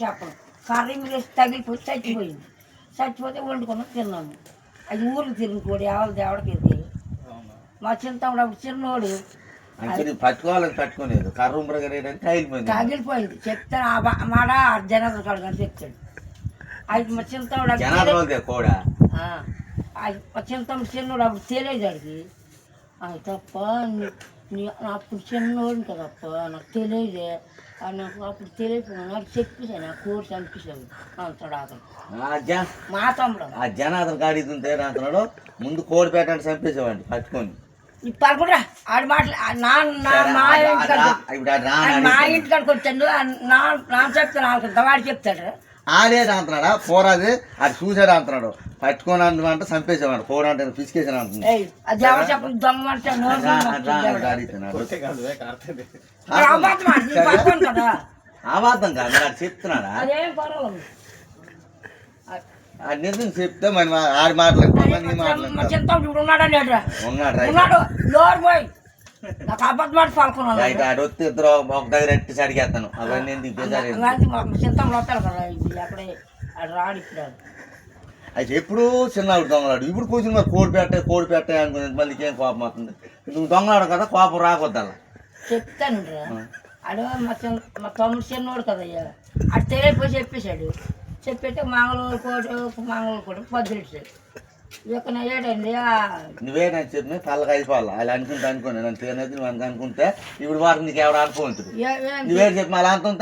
చెప్పను కర్రీ మీద తగిలిపోయి చచ్చిపోయింది. చచ్చిపోతే వండుకున్నాం తిన్నాము. అది ఊరికి తిరిగి కోడి ఎవరిది ఎవరికి మా చింతమ్ముడు అప్పుడు చిన్నోడు పట్టుకోలేదు తగిలిపోయింది. చెప్తాను ఆ మాట జనార్దన్ కాడు కానీ చెప్తాడు. అది మా చింతమ్ముడు మా చింతమ్ముడు చిన్నోడు అప్పుడు తెలియదు అడిగి అది తప్ప అప్పుడు చిన్నోడు కదప్ప నాకు తెలియదే నాకు అప్పుడు తెలియకపోయినా నాకు చెప్పేసాను నాకు కోర్సు అనిపిస్తాను అంటాడు అతను మా తమ్ముడు. ఆ జనార్దన్ గాడి అంటున్నాడు ముందు కోడి పెట్టండి చంపేసేవాడిని పట్టుకొని పలుకురా ఆడి మాటలు మా ఇంటికాడికి వచ్చాడు నా చెప్తాను అనుకుంటా వాడు చెప్తాడు. ఆడేది అంటున్నాడా పోరాది అది చూసాడు అంటున్నాడు పట్టుకొని అంటే చంపేసేవాడు కోడి అంటే పిసికేసాను అంటున్నాడు. అబద్ధం కాదు అది చెప్తున్నాడా అది నిజం చెప్తే మరి ఆడి మాట్లాడుతున్నాడు ఉన్నాడు నాకు అబద్ధం మాట పలుకున్నాను. ఆడు వస్తే ఇద్దరు ఒక దగ్గర ఎట్టి అడిగేస్తాను అవన్నీ చింతలు వస్తాడు కదా అక్కడే రాడు ఇప్పుడు అయితే ఎప్పుడు చిన్నవాడు దొంగలాడు ఇప్పుడు కూర్చుని మరి కోడి పెట్టే అనుకునేది మళ్ళీ ఏం కోపం అవుతుంది. నువ్వు దొంగలాడు కదా కోపం రాకొద్దు అలా చెప్తాను రా. అడు మా తమ్ముడు చిన్నోడు కదయ్యా అటు తెలియపోయి చెప్పేశాడు. చెప్పేస్తే మంగళూరు కోటి పొద్దులేసాడు. ఇక ఏడండి నువ్వేనా చెప్పిన పళ్ళకి అయిపోవాలి అలా అనుకుంటే అనుకోండి నన్ను తినేది నువ్వు అనుకుంటే ఇప్పుడు వారికి నీకు ఎవడు అనుకోవచ్చు నువ్వేం చెప్పి అలా అంత